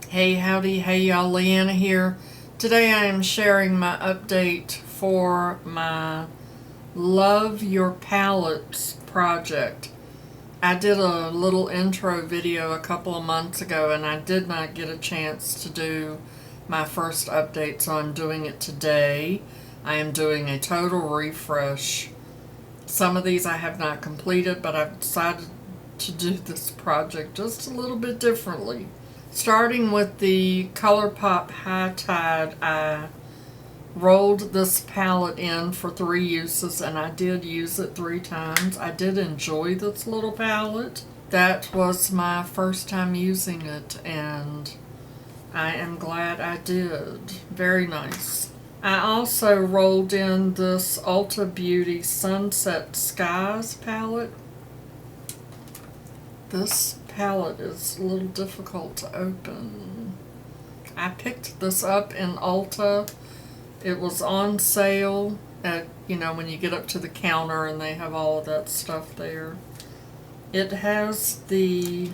Hey howdy, hey y'all, Leanna here. Today I am sharing my update for my Love Your Palettes project. I did a little intro video a couple of months ago and I did not get a chance to do my first update, so I'm doing it today. I am doing a total refresh. Some of these I have not completed, but I've decided to do this project just a little bit differently. Starting with the ColourPop High Tide, I rolled this palette in for 3 uses and I did use it 3 times. I did enjoy this little palette. That was my first time using it and I am glad I did. Very nice. I also rolled in this Ulta Beauty Sunset Skies palette. This palette is a little difficult to open. I picked this up in Ulta. It was on sale at, when you get up to the counter and they have all of that stuff there. It has the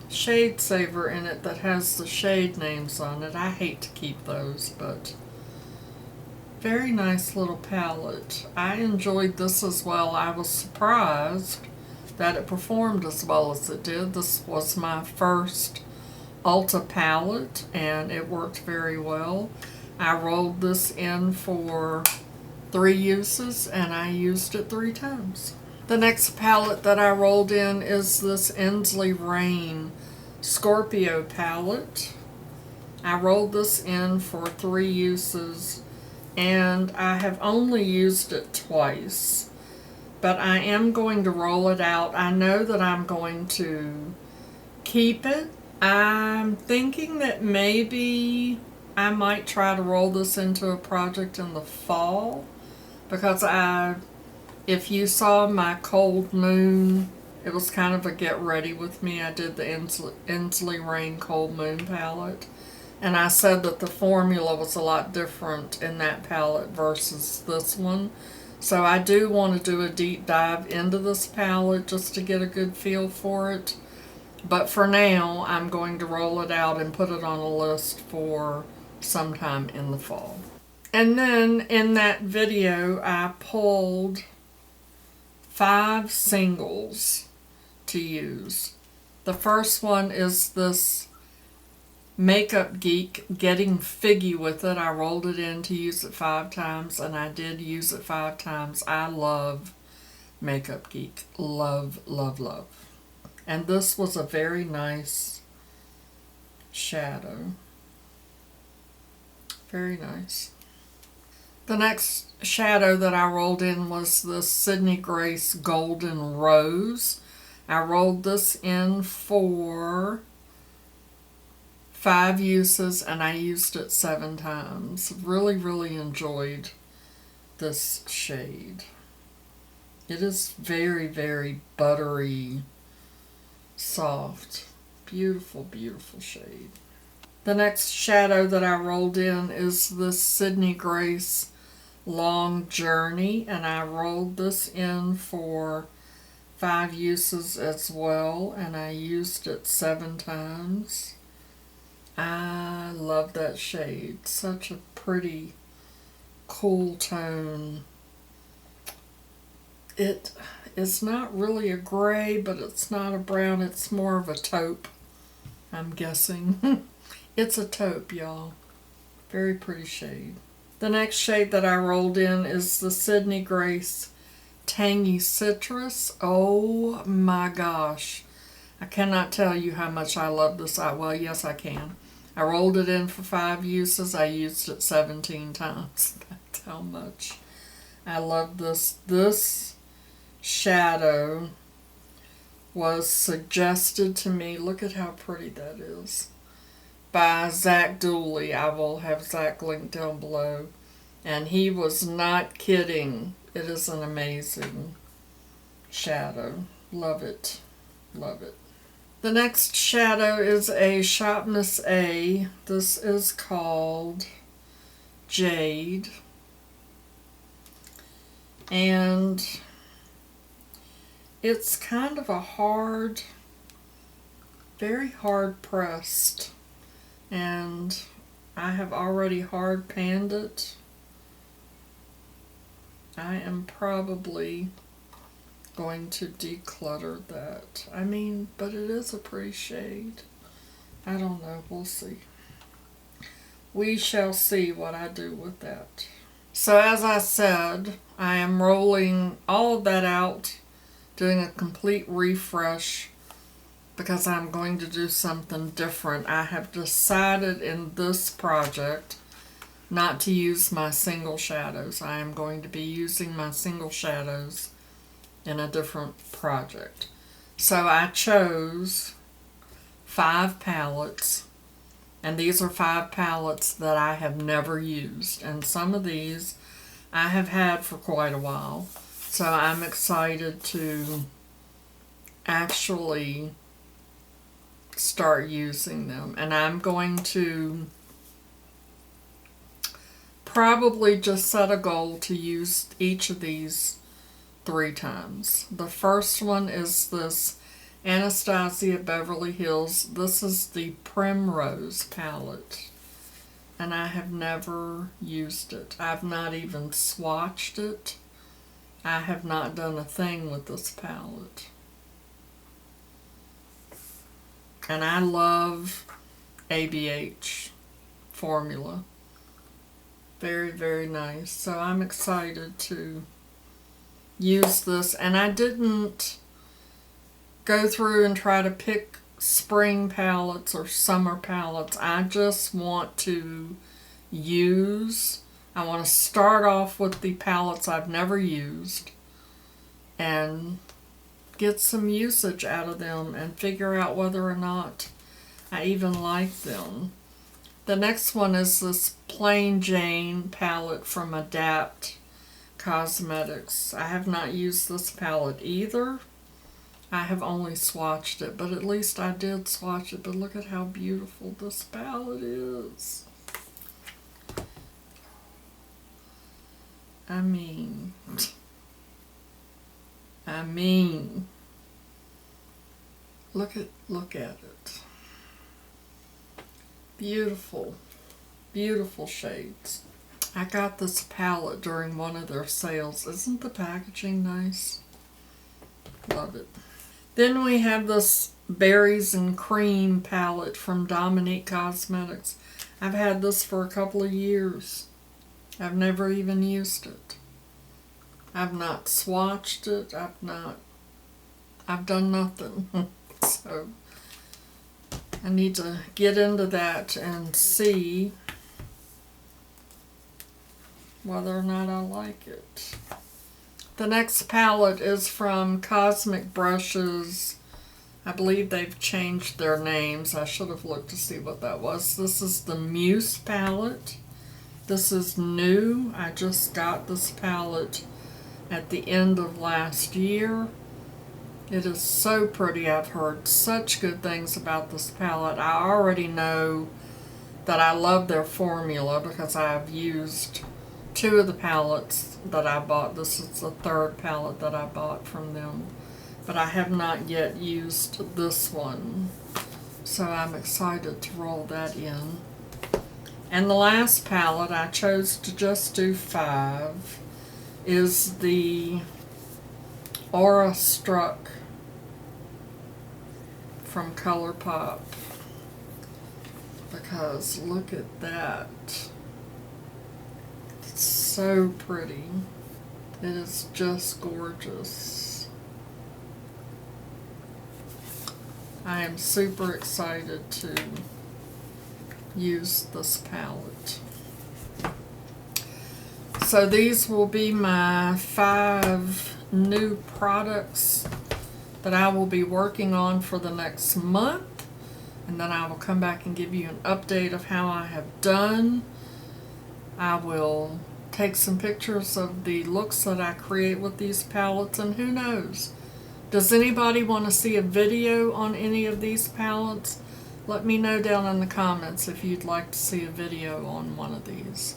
shade saver in it that has the shade names on it. I hate to keep those, but very nice little palette. I enjoyed this as well. I was surprised that it performed as well as it did. This was my first Ulta palette and it worked very well. I rolled this in for 3 uses and I used it 3 times. The next palette that I rolled in is this Ensly Reign Scorpio palette. I rolled this in for 3 uses and I have only used it twice. But I am going to roll it out. I know that I'm going to keep it. I'm thinking that maybe I might try to roll this into a project in the fall, because if you saw my Cold Moon, it was kind of a get ready with me. I did the Ensly Reign Cold Moon palette, and I said that the formula was a lot different in that palette versus this one. So I do want to do a deep dive into this palette just to get a good feel for it. But for now, I'm going to roll it out and put it on a list for sometime in the fall. And then in that video, I pulled 5 singles to use. The first one is this Makeup Geek Getting Figgy with It. I rolled it in to use it 5 times and I did use it 5 times. I love Makeup Geek. Love, love, love. And this was a very nice shadow. Very nice. The next shadow that I rolled in was this Sydney Grace Golden Rose. I rolled this in for 5 uses and I used it 7 times. Really, really enjoyed this shade. It is very, very buttery, soft. Beautiful, beautiful shade. The next shadow that I rolled in is this Sydney Grace Long Journey, and I rolled this in for 5 uses as well, and I used it 7 times. I love that shade. Such a pretty, cool tone. It is not really a gray, but it's not a brown. It's more of a taupe, I'm guessing. It's a taupe, y'all. Very pretty shade. The next shade that I rolled in is the Sydney Grace Tangy Citrus. Oh my gosh. I cannot tell you how much I love this. Well, yes, I can. I rolled it in for 5 uses. I used it 17 times. That's how much I love this. This shadow was suggested to me. Look at how pretty that is. By Zach Dooley. I will have Zach linked down below. And he was not kidding. It is an amazing shadow. Love it. Love it. The next shadow is a Shop Miss A. This is called Jade. And it's kind of a hard very hard pressed, and I have already hard panned it. I am probably going to declutter that. I mean, but it is a pretty shade. I don't know, we'll see. We shall see what I do with that. So as I said, I am rolling all of that out, doing a complete refresh because I'm going to do something different. I have decided in this project not to use my single shadows. I am going to be using my single shadows in a different project. So I chose 5 palettes, and these are 5 palettes that I have never used, and some of these I have had for quite a while. So I'm excited to actually start using them, and I'm going to probably just set a goal to use each of these 3 times. The first one is this Anastasia Beverly Hills. This is the Primrose palette, and I have never used it. I've not even swatched it. I have not done a thing with this palette. And I love ABH formula. Very, very nice. So I'm excited to use this. And I didn't go through and try to pick spring palettes or summer palettes. I just want to use, I want to start off with the palettes I've never used and get some usage out of them and figure out whether or not I even like them. The next one is this Plain Jane palette from Adept Cosmetics. I have not used this palette either. I have only swatched it, but at least I did swatch it. But look at how beautiful this palette is. I mean, look at it. Beautiful, beautiful shades. I got this palette during one of their sales. Isn't the packaging nice? Love it. Then we have this Berries and Cream palette from Dominique Cosmetics. I've had this for a couple of years. I've never even used it. I've not swatched it. I've done nothing. So I need to get into that and see whether or not I like it. The next palette is from Cosmic Brushes. I believe they've changed their names. I should have looked to see what that was. This is the Muse palette. This is new. I just got this palette at the end of last year. It is so pretty. I've heard such good things about this palette. I already know that I love their formula because I've used 2 of the palettes that I bought. This is the 3rd palette that I bought from them. But I have not yet used this one. So I'm excited to roll that in. And the last palette, I chose to just do 5, is the Aura Struck from ColourPop. Because look at that. It's so pretty. It is just gorgeous. I am super excited to use this palette. So these will be my 5 new products that I will be working on for the next month, and then I will come back and give you an update of how I have done. I will take some pictures of the looks that I create with these palettes, and who knows, does anybody want to see a video on any of these palettes? Let me know down in the comments if you'd like to see a video on one of these.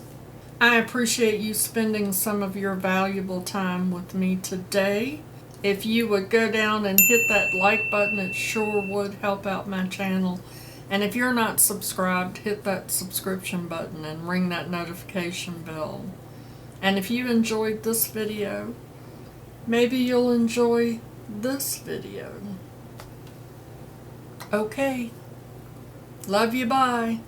I appreciate you spending some of your valuable time with me today. If you would go down and hit that like button, it sure would help out my channel. And if you're not subscribed, hit that subscription button and ring that notification bell. And if you enjoyed this video, maybe you'll enjoy this video. Okay. Love you, bye.